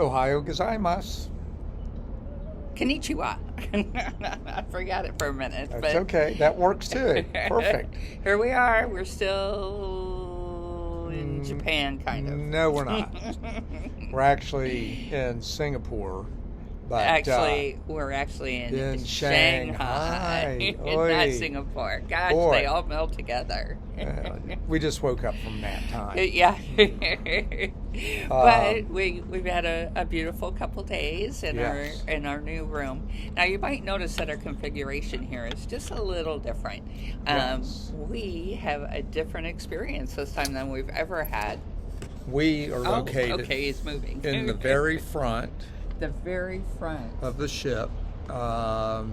Ohio gozaimasu. Konnichiwa. I forgot it for a minute. That's but okay. That works too. Perfect. Here we are. We're still in Japan, kind of. No, we're not. We're actually in Singapore. But, we're actually in Shanghai. Not Singapore. Gosh, Boy. they all meld together. We just woke up from nap time. Yeah. But we've had a beautiful couple days in our new room. Now you might notice that our configuration here is just a little different. We have a different experience this time than we've ever had. We are located it's moving. in the very front. The very front of the ship. So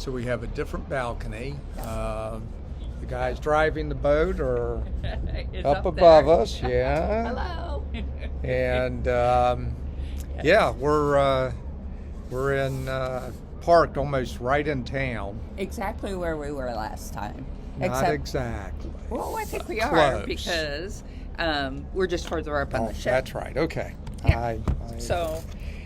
we have a different balcony. The guys driving the boat are up above us. Yeah. Hello. And we're in parked almost right in town. Exactly where we were last time. Not exactly. Well, I think we Close. are because we're just further up on the ship. That's right. Okay. Yeah. So.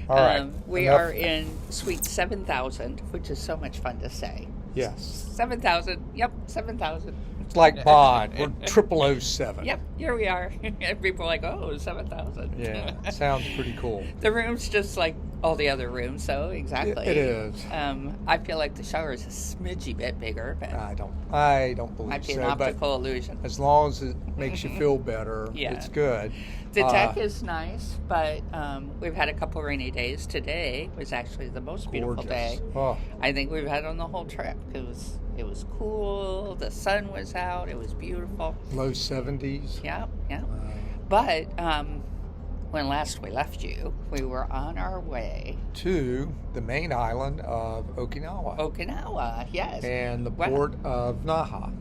All right. We are in Suite 7000, which is so much fun to say. Yes. 7,000. Yep, 7,000. It's like Bond. We're 007. Yep, here we are. And people are like, 7,000. Yeah, sounds pretty cool. The room's just like all the other rooms, so exactly. It is. I feel like the shower is a smidgy bit bigger, but I don't believe might be so. an optical illusion. As long as it makes you feel better, it's good. The deck is nice, but we've had a couple rainy days. Today was actually the most beautiful day I think we've had on the whole trip. It was cool. The sun was out. It was beautiful. Low 70s. Yeah. But when last we left you, we were on our way to the main island of Okinawa. Okinawa, yes. And the port of Naha.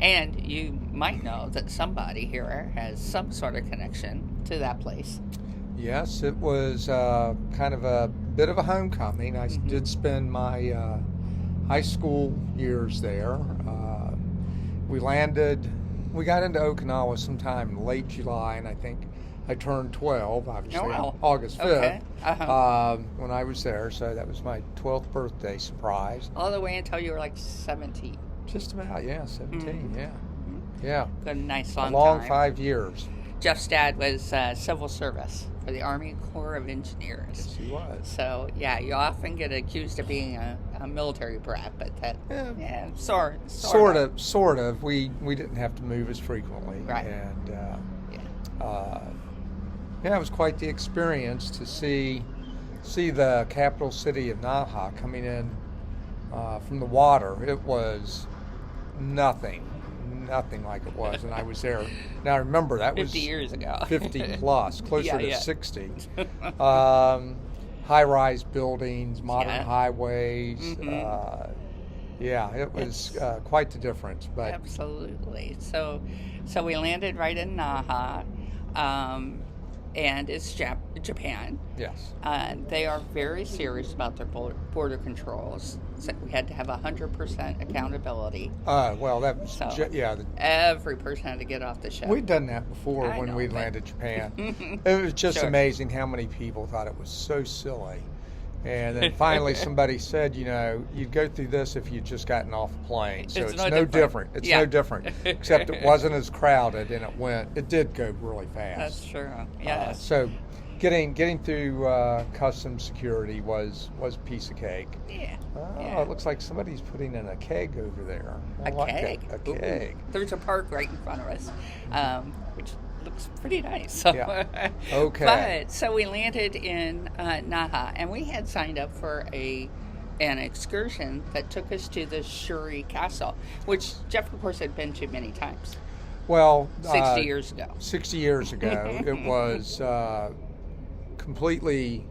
And you might know that somebody here has some sort of connection to that place. Yes, it was kind of a bit of a homecoming. I did spend my high school years there. We got into Okinawa sometime in late July, and I think I turned 12, obviously, on August 5th, when I was there. So that was my 12th birthday surprise. All the way until you were like 17. Just about, 17, yeah. A nice long time. A long 5 years. Jeff's dad was civil service for the Army Corps of Engineers. Yes, he was. So, you often get accused of being a military brat, but that, sort of. We didn't have to move as frequently. Right. And, it was quite the experience to see the capital city of Naha coming in from the water. It was nothing like it was, and I was there. Now remember, that was 50 years ago. 50 plus, closer to 60. High-rise buildings, modern highways. It was quite the difference. But absolutely. So we landed right in Naha. And it's Japan. Yes. They are very serious about their border controls. So we had to have 100% accountability. Well, that was, every person had to get off the ship. We'd done that before when we landed Japan. It was just amazing how many people thought it was so silly. And then finally somebody said, you'd go through this if you'd just gotten off a plane. So it's no different. It's no different. Except it wasn't as crowded, and it did go really fast. That's true. Yeah. So getting through customs security was a piece of cake. Yeah. It looks like somebody's putting in a keg over there. A keg. Keg. There's a park right in front of us, which looks pretty nice. Yeah. Okay. But so we landed in Naha, and we had signed up for an excursion that took us to the Shuri Castle, which Jeff, of course, had been to many times. Well, 60 years ago. 60 years ago, it was completely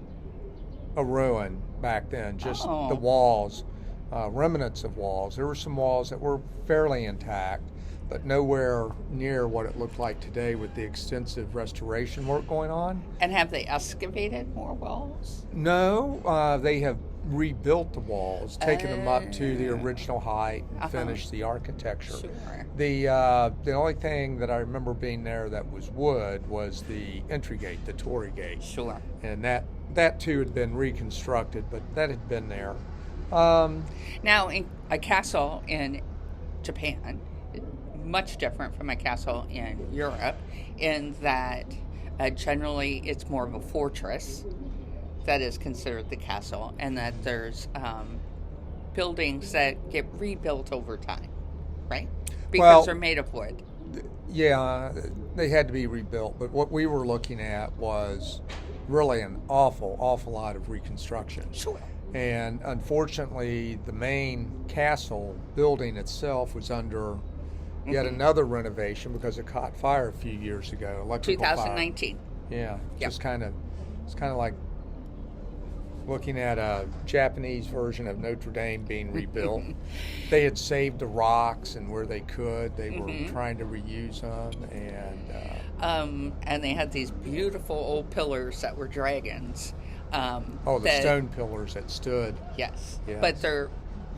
a ruin back then. Just the walls, remnants of walls. There were some walls that were fairly intact, but nowhere near what it looked like today with the extensive restoration work going on. And have they excavated more walls? No, they have rebuilt the walls, taken them up to the original height, and finished the architecture. Sure. The only thing that I remember being there that was wood was the entry gate, the Torii gate. Sure. And that too had been reconstructed, but that had been there. Now, in a castle in Japan, much different from a castle in Europe, in that generally it's more of a fortress that is considered the castle, and that there's buildings that get rebuilt over time, right? Because they're made of wood. Yeah, they had to be rebuilt, but what we were looking at was really an awful lot of reconstruction. Sure. And unfortunately, the main castle building itself was under yet another renovation because it caught fire a few years ago. Electrical 2019. fire. Yeah, it's kind of like looking at a Japanese version of Notre Dame being rebuilt. They had saved the rocks, and where they could, they were trying to reuse them, and they had these beautiful old pillars that were dragons. The stone pillars that stood. Yes, but they're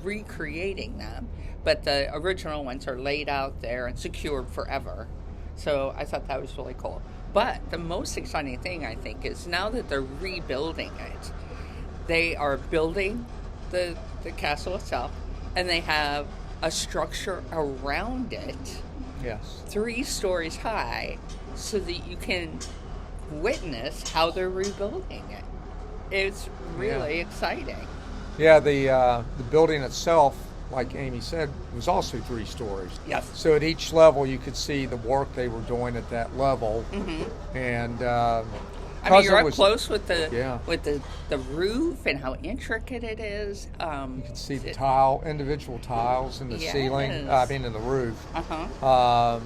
recreating them. But the original ones are laid out there and secured forever. So I thought that was really cool. But the most exciting thing, I think, is now that they're rebuilding it, they are building the castle itself, and they have a structure around it. Yes. 3 stories high, so that you can witness how they're rebuilding it. It's really exciting. Yeah, the building itself, like Amy said, was also 3 stories. Yes. So at each level, you could see the work they were doing at that level, and I mean, you're up close with the roof and how intricate it is. You can see the individual tiles in the ceiling. In the roof. The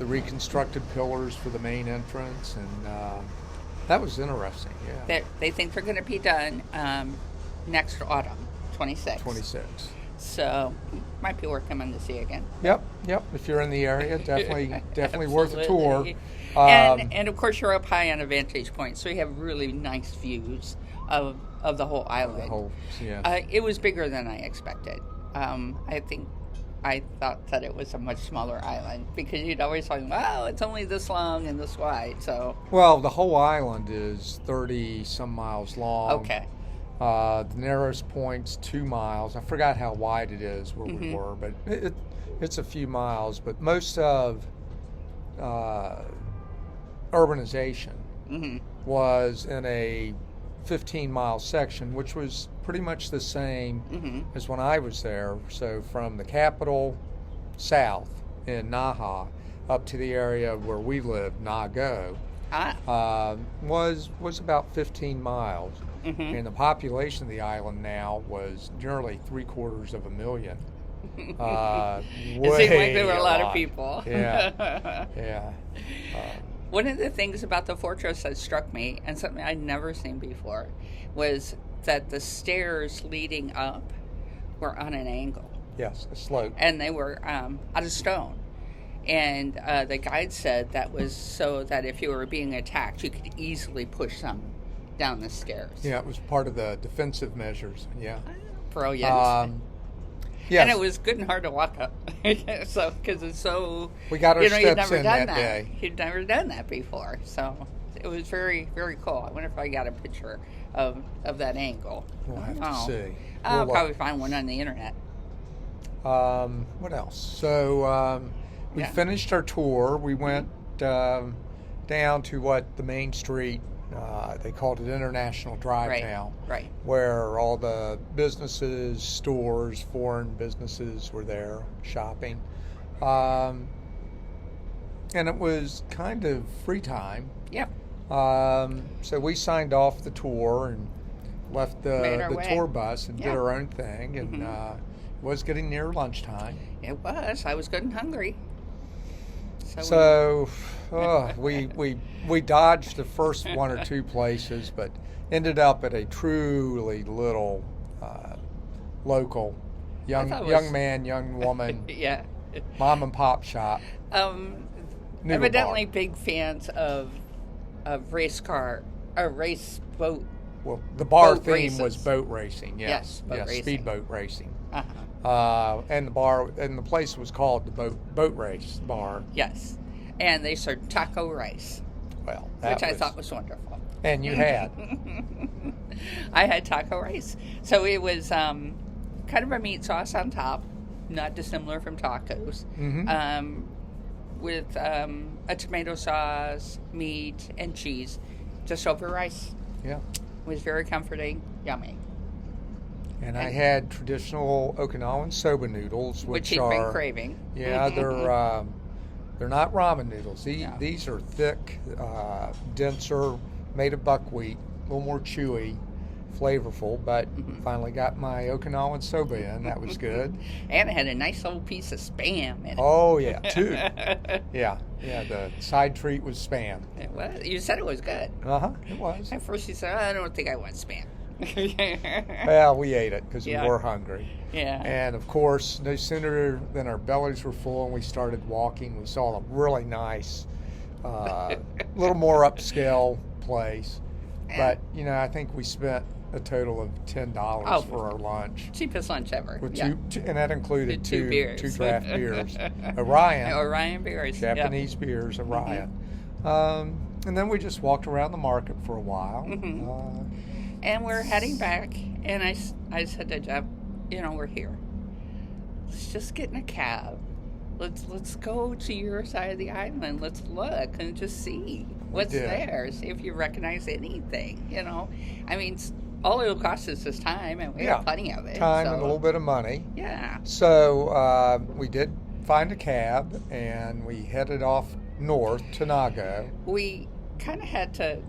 reconstructed pillars for the main entrance, and that was interesting. Yeah. They think they're going to be done next autumn, 26. 26. So might be worth coming to see again. Yep. If you're in the area, definitely worth a tour. And of course, you're up high on a vantage point, so you have really nice views of the whole island. It was bigger than I expected. I thought that it was a much smaller island, because you'd always think, wow, it's only this long and this wide. So the whole island is 30 some miles long. Okay. The narrowest point's 2 miles. I forgot how wide it is where we were, but it's a few miles. But most of urbanization was in a 15-mile section, which was pretty much the same as when I was there. So from the capital south in Naha up to the area where we lived, Nago, was about 15 miles. And the population of the island now was nearly 750,000. It seemed like there were a lot of people. Yeah. One of the things about the fortress that struck me, and something I'd never seen before, was that the stairs leading up were on an angle. Yes, a slope. And they were out of stone. And the guide said that was so that if you were being attacked, you could easily push them down the stairs. Yeah, it was part of the defensive measures. Yeah. Brilliant. Yes. And it was good and hard to walk up. So, because it's so... We got our steps you'd never in done that day. You'd never done that before. So it was very, very cool. I wonder if I got a picture of that angle. We'll have to see. I'll probably find one on the internet. What else? So we finished our tour. We went down to what the main street, they called it International Drive now, where all the businesses, stores, foreign businesses were there shopping. And it was kind of free time. Yep. So we signed off the tour and left the tour bus and did our own thing. And it was getting near lunchtime. It was. I was good and hungry. So we dodged the first one or two places, but ended up at a truly little local young man, young woman, mom and pop shop. Evidently big fans of race boat well, the bar Boat theme races. was boat racing. Yes, boat racing. Speedboat racing. Uh-huh. And the place was called the boat race bar. Yes, and they served taco rice, Well, which I thought was wonderful. And you had. I had taco rice, so it was kind of a meat sauce on top, not dissimilar from tacos, with a tomato sauce, meat, and cheese, just over rice. Yeah. It was very comforting, yummy. And I had traditional Okinawan soba noodles, which you've been craving. Yeah, they're not ramen noodles. These are thick, denser, made of buckwheat, a little more chewy, flavorful. But finally got my Okinawan soba in. That was good. And it had a nice little piece of Spam in it. Oh yeah, two. yeah. The side treat was Spam. It was. You said it was good. It was. At first you said, I don't think I want Spam. Well, we ate it because we were hungry. Yeah. And of course, no sooner than our bellies were full and we started walking, we saw a really nice, little more upscale place. But I think we spent a total of $10 for our lunch. Cheapest lunch ever. With and that included two beers. Two draft beers, Orion beers, Japanese beers, Orion. And then we just walked around the market for a while. And we're heading back, and I said to Jeff, we're here. Let's just get in a cab. Let's go to your side of the island. Let's look and just see what's there. See if you recognize anything. I mean, all it'll cost us is time, and we have plenty of it. Time and a little bit of money. Yeah. So we did find a cab, and we headed off north to Nago. We kind of had to.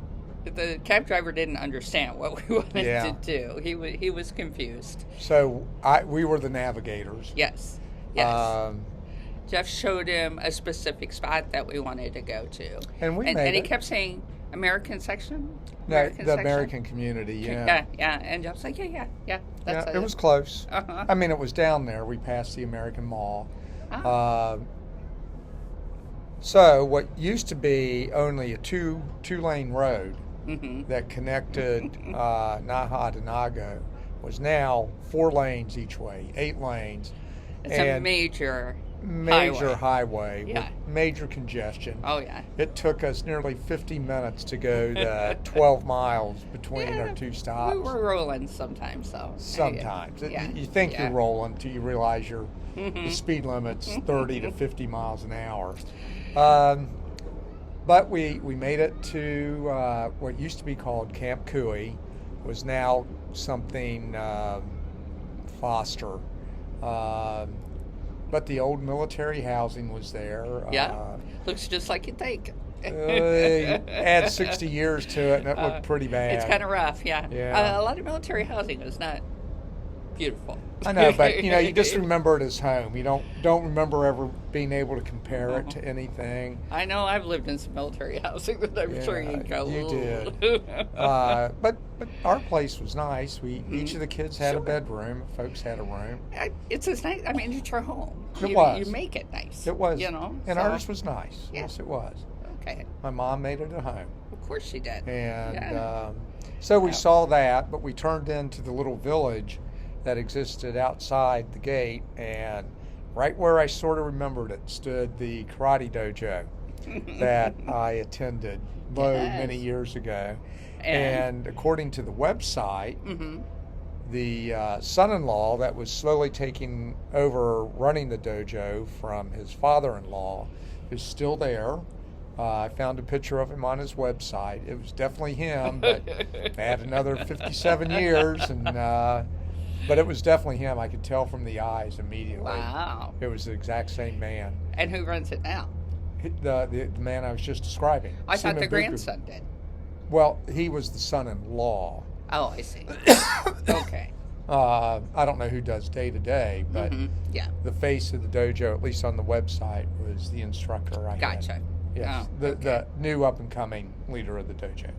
The cab driver didn't understand what we wanted to do. He was confused. So we were the navigators. Yes. Jeff showed him a specific spot that we wanted to go to, and he kept saying American section. American community. Yeah. And Jeff's like, That's it was close. I mean, it was down there. We passed the American Mall. So what used to be only a two-lane road that connected Naha to Nago was now 4 lanes each way, 8 lanes. It's a major highway with major congestion. Oh, yeah. It took us nearly 50 minutes to go the 12 miles between our 2 stops. We were rolling sometimes, though. Sometimes. You think you're rolling until you realize the speed limit's 30 to 50 miles an hour. But we made it to what used to be called Camp Cooey, was now something Foster. But the old military housing was there. Looks just like you'd think. Add 60 years to it, and it looked pretty bad. It's kind of rough, yeah. A lot of military housing is not beautiful. I know, but you just remember it as home. You don't remember ever being able to compare it to anything. I know I've lived in some military housing that I'm sure you go. You did. But our place was nice. Each of the kids had a bedroom. Folks had a room. It's as nice. I mean, it's your home. It was. You make it nice. It was. And ours was nice. Yeah. Yes, it was. Okay. My mom made it at home. Of course she did. And so we saw that, but we turned into the little village that existed outside the gate, and right where I sort of remembered it stood the karate dojo that I attended many years ago. And according to the website, the son-in-law that was slowly taking over running the dojo from his father-in-law is still there. I found a picture of him on his website. It was definitely him, but add another 57 years, and but it was definitely him. I could tell from the eyes immediately. Wow. It was the exact same man. And who runs it now? The man I was just describing. I thought the grandson did. Well, he was the son-in-law. Oh, I see. Okay. I don't know who does day-to-day, but the face of the dojo, at least on the website, was the instructor I had. Gotcha. Yes, the new up-and-coming leader of the dojo.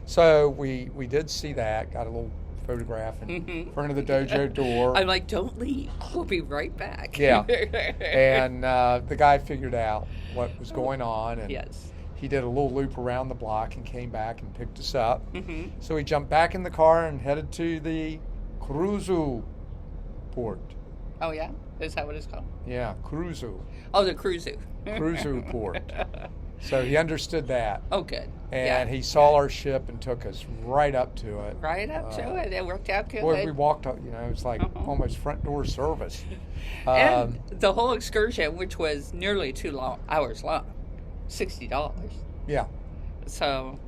So we did see that, got a little photograph in front of the dojo door. I'm like, don't leave. We'll be right back. Yeah. And the guy figured out what was going on. And he did a little loop around the block and came back and picked us up. Mm-hmm. So we jumped back in the car and headed to the Cruzu port. Oh, yeah? Is that what it's called? Yeah, Cruzu. Oh, the Cruzu. Cruzu port. So he understood that. Oh, good. And he saw our ship and took us right up to it. Right up to it. It worked out good. Boy, we walked up, it was like almost front door service. And the whole excursion, which was nearly 2 hours long, $60. Yeah. So,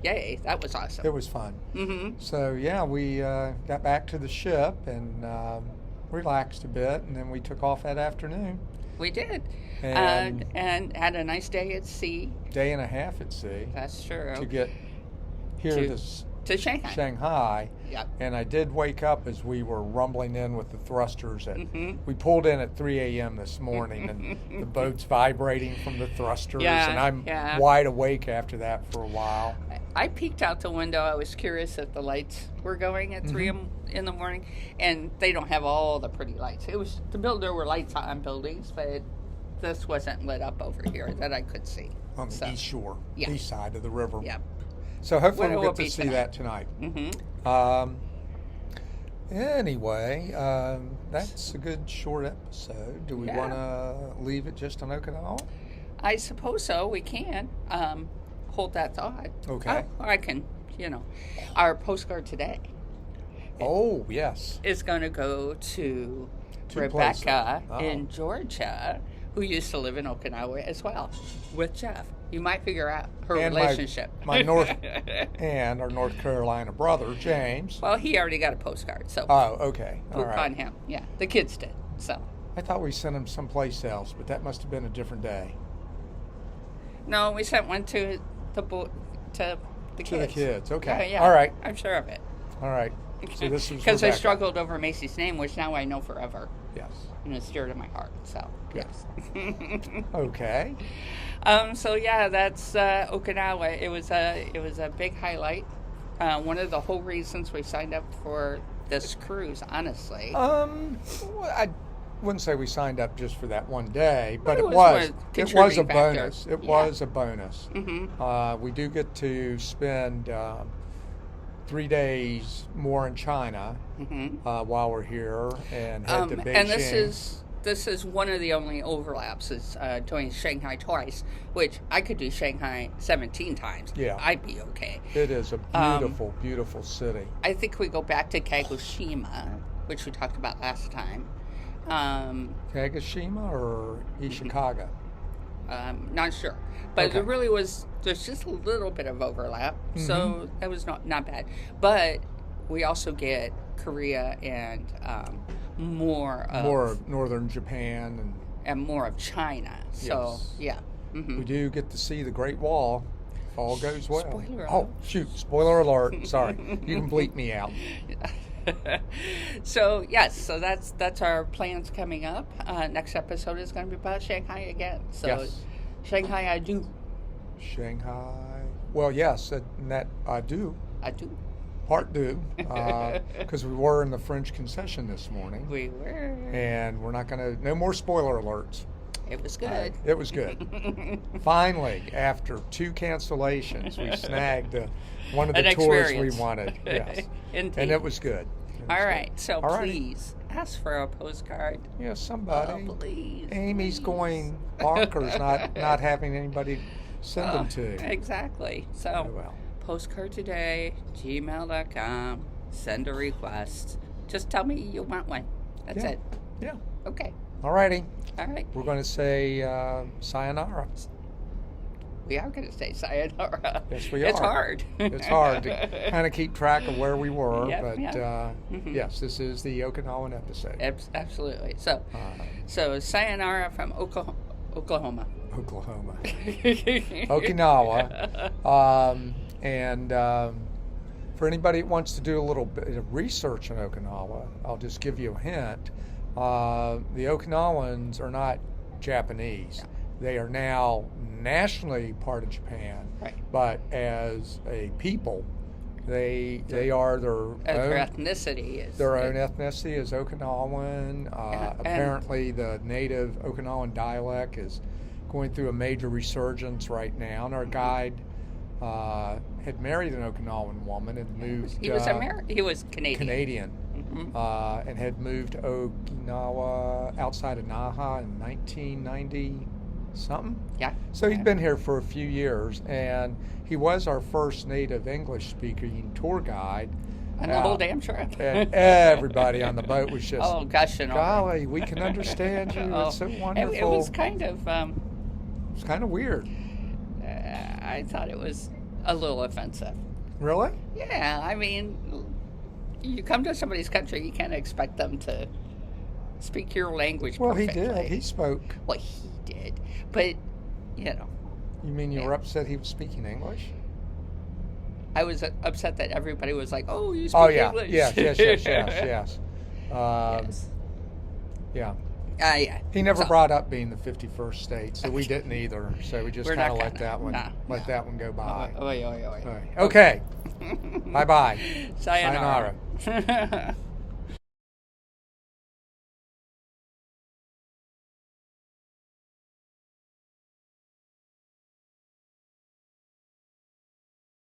yay, that was awesome. It was fun. Mm-hmm. So, yeah, we got back to the ship and relaxed a bit, and then we took off that afternoon. We did. And had a nice day at sea. Day and a half at sea. That's true. To get here to Shanghai. Shanghai. Yep. And I did wake up as we were rumbling in with the thrusters. We pulled in at 3 a.m. this morning, and the boat's vibrating from the thrusters, and I'm wide awake after that for a while. I peeked out the window. I was curious if the lights were going at 3 in the morning, and they don't have all the pretty lights. There were lights on buildings, but this wasn't lit up over here that I could see. On the east shore, yeah. East side of the river. Yep. So hopefully we'll get to see tonight. that tonight. Mm-hmm. Anyway, that's a good short episode. Do we want to leave it just on Okinawa? I suppose so. We can hold that thought. Okay. I can, Our postcard today. Oh, yes. Is going to go to Two Rebecca places. in Georgia, who used to live in Okinawa as well, with Jeff. You might figure out her relationship. My and our North Carolina brother, James. Well, he already got a postcard, so. Oh, okay. All right. On him. Yeah, the kids did, so. I thought we sent him someplace else, but that must have been a different day. No, we sent one to the kids. To the kids, okay. Yeah. All right. I'm sure of it. All right. So this is because I struggled over Macy's name, which now I know forever. Yes. And it's dear to my heart. So yes. Okay. So yeah, that's Okinawa. It was a big highlight. One of the whole reasons we signed up for this cruise, honestly. I wouldn't say we signed up just for that one day, but it was a bonus. It was a bonus. Mm-hmm. We do get to spend 3 days more in China while we're here, and head to Beijing. And this is one of the only overlaps is doing Shanghai twice, which I could do Shanghai 17 times. Yeah, I'd be okay. It is a beautiful, beautiful city. I think we go back to Kagoshima, which we talked about last time. Kagoshima or Ishikaga? Not sure, but there's just a little bit of overlap, so that was not bad. But we also get Korea and more of northern Japan and more of China. So yes. We do get to see the Great Wall. If all goes well. Spoiler alert. Oh shoot! Spoiler alert. Sorry, you can bleep me out. So yes, so that's our plans coming up. Next episode is going to be about Shanghai again. So yes. Shanghai, I do. Shanghai. Well, yes, that I do. I do. Part do, because we were in the French concession this morning. We were. And we're not going to. No more spoiler alerts. It was good. It was good. Finally, after 2 cancellations, we snagged one of the tours we wanted. Yes. Indeed. And it was good. All right. So please ask for a postcard. Yeah, somebody. Oh, please. Amy's going bonkers not having anybody send them to. Exactly. So postcard today, gmail.com. Send a request. Just tell me you want one. That's it. Yeah. Okay. All righty. All right. We're going to say sayonara. We are going to say sayonara. Yes, we are. It's hard. It's hard to kind of keep track of where we were, but yes, this is the Okinawan episode. Absolutely. So, sayonara from Oklahoma. Okinawa. And for anybody that wants to do a little bit of research on Okinawa, I'll just give you a hint. The Okinawans are not Japanese. No. They are now nationally part of Japan, but as a people, they are their own ethnicity. Their own ethnicity is Okinawan. Apparently, the native Okinawan dialect is going through a major resurgence right now. And our guide had married an Okinawan woman and moved. He was He was Canadian. Canadian. And had moved to Okinawa outside of Naha in 1990 something. Yeah. So he'd been here for a few years, and he was our first native English speaking tour guide. On the whole damn trip. And everybody on the boat was just, gushing over. golly, we can understand you. It's so wonderful. It was kind of. It's kind of weird. I thought it was a little offensive. Really? Yeah, I mean, you come to somebody's country, you can't expect them to speak your language Well, perfectly. he did. He spoke. Well, he did. But, you know. You mean you were upset he was speaking English? I was upset that everybody was like, oh, you speak English. Yes. Yes. Yeah. Yeah. He never brought up being the 51st state, so we didn't either. So we just kind of let that one go by. Oy. Okay. Bye-bye. Sayonara.